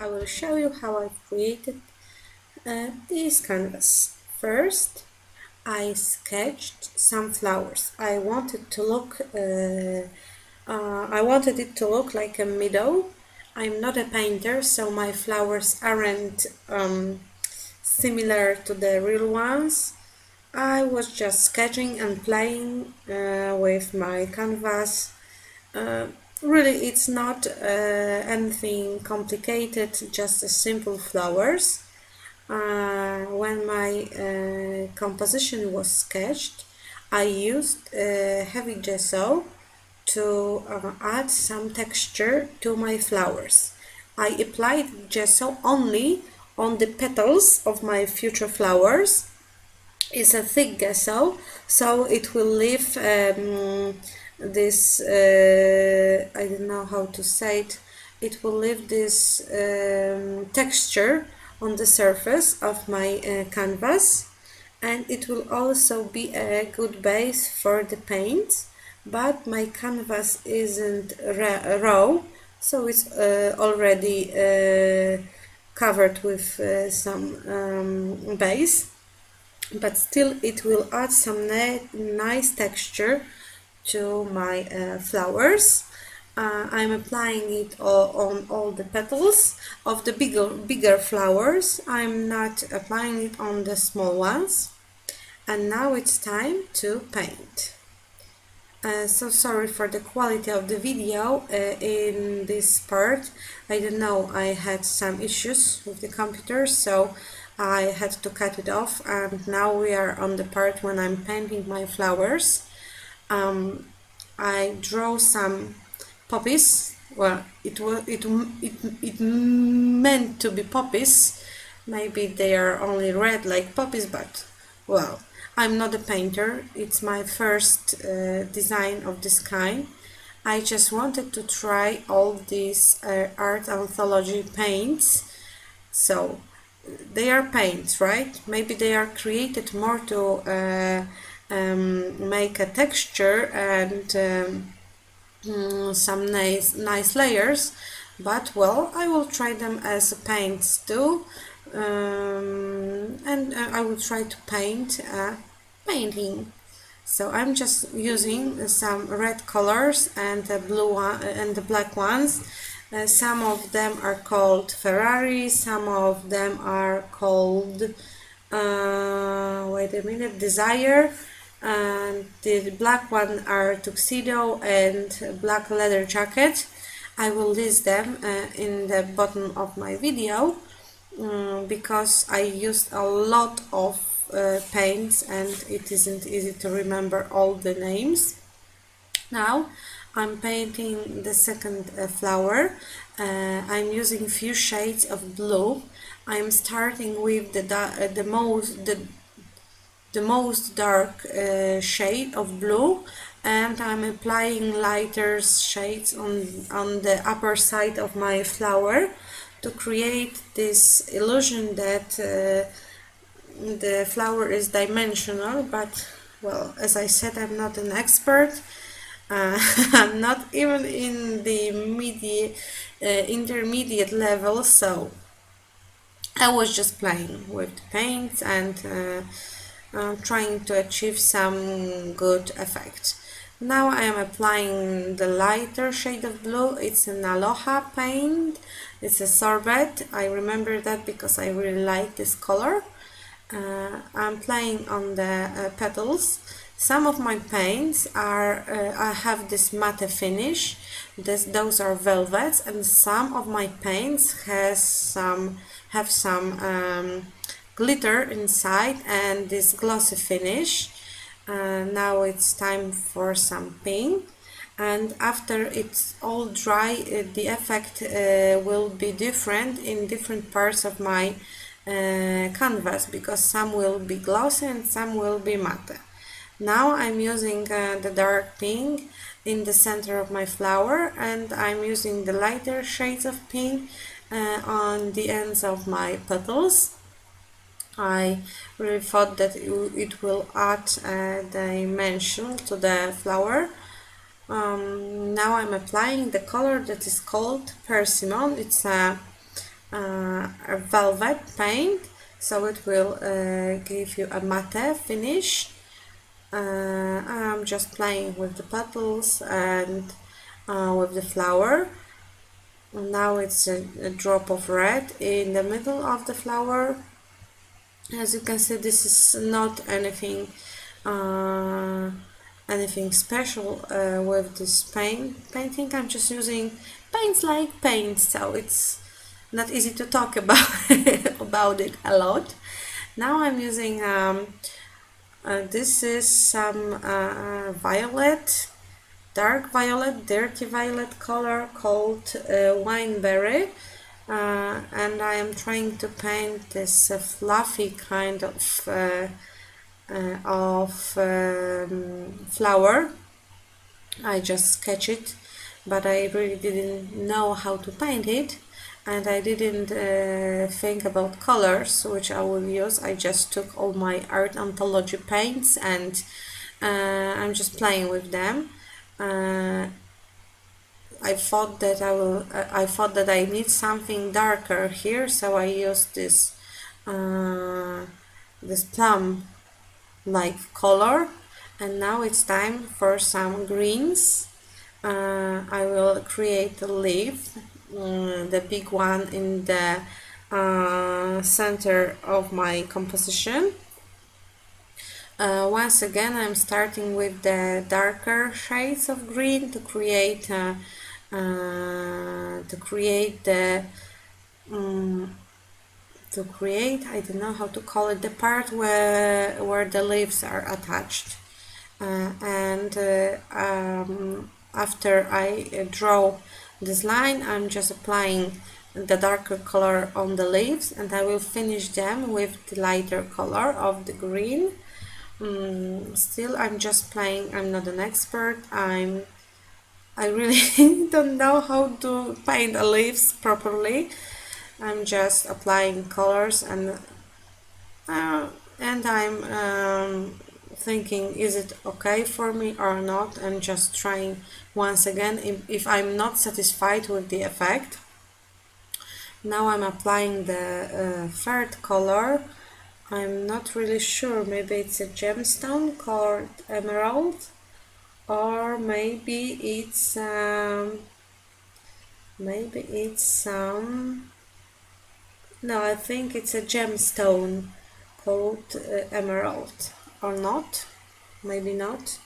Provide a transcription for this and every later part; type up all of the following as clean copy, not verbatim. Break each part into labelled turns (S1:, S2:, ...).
S1: I will show you how I created this canvas. First, I sketched some flowers. I wanted it to look like a meadow. I'm not a painter, so my flowers aren't similar to the real ones. I was just sketching and playing with my canvas. Uh, Really, it's not anything complicated, just a simple flowers. When my composition was sketched, I used heavy gesso to add some texture to my flowers. I applied gesso only on the petals of my future flowers. It's a thick gesso, so it will leave this, I don't know how to say it, it will leave this texture on the surface of my canvas, and it will also be a good base for the paint. But my canvas isn't raw, so it's already covered with some base, but still it will add some nice texture to my flowers. I'm applying it on all the petals of the bigger flowers. I'm not applying it on the small ones. And now it's time to paint. So sorry for the quality of the video in this part. I don't know, I had some issues with the computer, so I had to cut it off, and now we are on the part when I'm painting my flowers. I draw some poppies. Well, it meant to be poppies. Maybe they are only red like poppies, but well, I'm not a painter. It's my first design of this kind. I just wanted to try all these art anthology paints. So they are paints, right? Maybe they are created more to make a texture and some nice layers, but well, I will try them as paints too, and I will try to paint a painting. So I'm just using some red colors and the blue one and the black ones. Some of them are called Ferrari, some of them are called wait a minute, Desire, and the black one are Tuxedo and Black Leather Jacket. I will list them in the bottom of my video because I used a lot of paints and it isn't easy to remember all the names. Now I'm painting the second flower. I'm using few shades of blue. I'm starting with the most dark shade of blue, and I'm applying lighter shades on the upper side of my flower to create this illusion that the flower is dimensional. But well, as I said, I'm not an expert. I'm not even in the intermediate level, so I was just playing with the paints and trying to achieve some good effect. Now I am applying the lighter shade of blue. It's an Aloha paint. It's a sorbet. I remember that because I really like this color. I'm playing on the petals. Some of my paints are I have this matte finish. Those are velvets, and some of my paints have some glitter inside and this glossy finish. Now it's time for some pink, and after it's all dry, the effect will be different in different parts of my canvas, because some will be glossy and some will be matte. Now I'm using the dark pink in the center of my flower, and I'm using the lighter shades of pink on the ends of my petals. I really thought that it will add a dimension to the flower. Now I'm applying the color that is called Persimmon. It's a a velvet paint, so it will give you a matte finish. I'm just playing with the petals and with the flower. Now it's a drop of red in the middle of the flower. As you can see, this is not anything anything special with this painting. I'm just using paints like paint, so it's not easy to talk about about it a lot. Now I'm using this is some violet, dark violet, dirty violet color called wineberry, and I am trying to paint this fluffy kind of flower. I just sketch it, but I really didn't know how to paint it, and I didn't think about colors which I will use. I just took all my art anthology paints and I'm just playing with them. I thought that I thought that I need something darker here, so I used this this plum like color, and now it's time for some greens. I will create a leaf, the big one in the center of my composition. Once again, I'm starting with the darker shades of green to create the I don't know how to call it, the part where the leaves are attached, and after I draw this line, I'm just applying the darker color on the leaves, and I will finish them with the lighter color of the green. Still, I'm just playing. I'm not an expert. I really don't know how to paint the leaves properly. I'm just applying colors, and I'm thinking, is it okay for me or not, and just trying once again if I'm not satisfied with the effect. Now I'm applying the third color. I'm not really sure, maybe it's a gemstone called emerald, or maybe it's some no, I think it's a gemstone called emerald, or not, maybe not.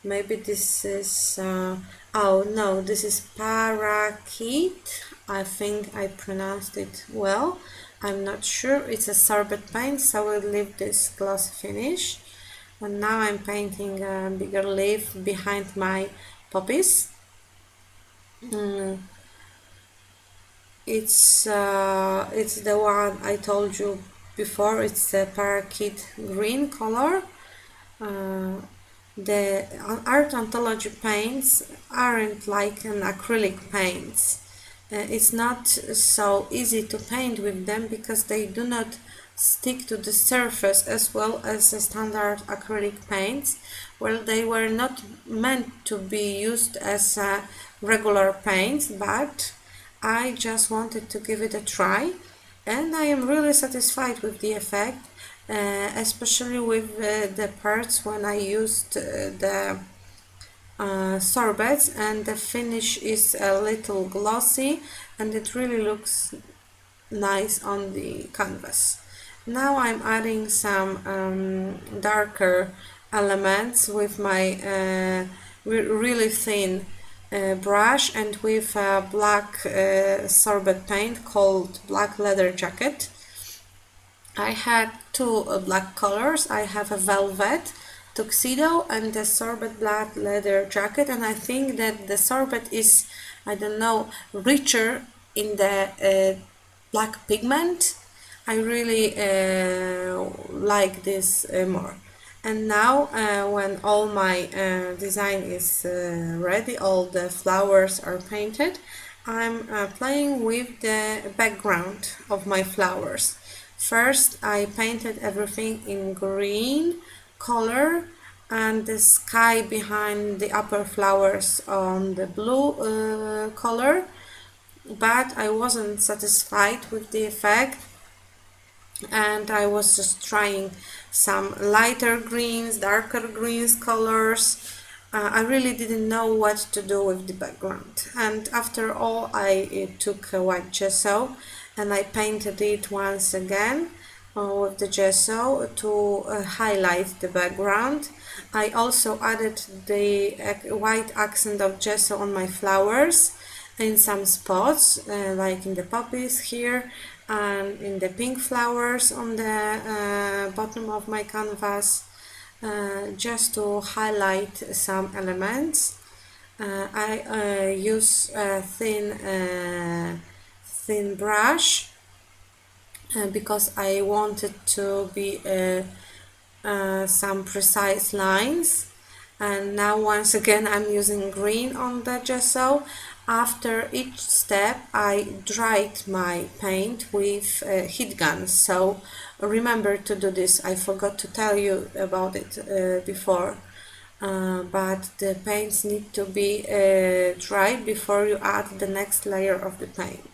S1: Maybe this is oh no, this is parakeet. I think I pronounced it well. I'm not sure. It's a sorbet paint, so we'll leave this gloss finish. And now I'm painting a bigger leaf behind my poppies. It's the one I told you before. It's the parakeet green color. The art anthology paints aren't like an acrylic paints. It's not so easy to paint with them because they do not stick to the surface as well as the standard acrylic paints. Well, they were not meant to be used as regular paints, but I just wanted to give it a try, and I am really satisfied with the effect, especially with the parts when I used the sorbets, and the finish is a little glossy and it really looks nice on the canvas. Now I'm adding some darker elements with my really thin brush and with a black sorbet paint called Black Leather Jacket. I had two black colors. I have a velvet tuxedo and the sorbet black leather jacket, and I think that the sorbet is, I don't know, richer in the black pigment. I really like this more. And now when all my design is ready, all the flowers are painted, I'm playing with the background of my flowers. First I painted everything in green color and the sky behind the upper flowers on the blue color. but I wasn't satisfied with the effect, and I was just trying some lighter greens, darker greens colors. I really didn't know what to do with the background, and after all I took a white gesso and I painted it once again with the gesso to highlight the background. I also added the white accent of gesso on my flowers in some spots, like in the poppies here and in the pink flowers on the bottom of my canvas, just to highlight some elements. I use a thin brush because I wanted to be some precise lines. And now once again I'm using green on the gesso. After each step I dried my paint with heat guns, so remember to do this. I forgot to tell you about it before, but the paints need to be dried before you add the next layer of the paint.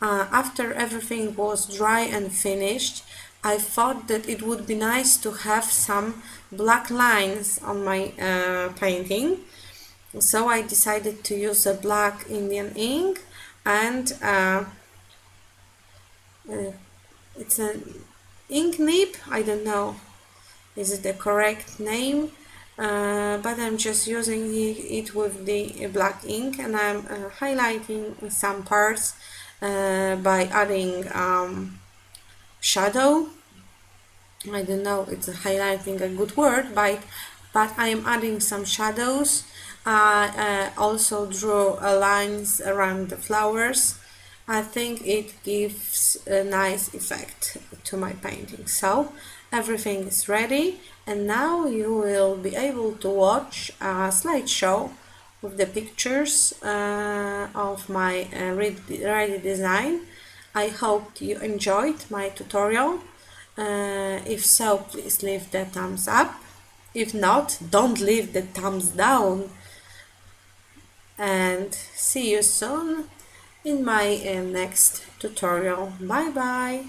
S1: After everything was dry and finished, I thought that it would be nice to have some black lines on my painting. So I decided to use a black Indian ink, and it's an ink nib. I don't know, is it the correct name? But I'm just using it with the black ink, and I'm highlighting some parts by adding shadow. I don't know, it's highlighting a good word, but I am adding some shadows. I also drew lines around the flowers. I think it gives a nice effect to my painting. So everything is ready, and now you will be able to watch a slideshow with the pictures of my ready design. I hope you enjoyed my tutorial. If so, please leave the thumbs up. If not, don't leave the thumbs down. And see you soon in my next tutorial. Bye bye.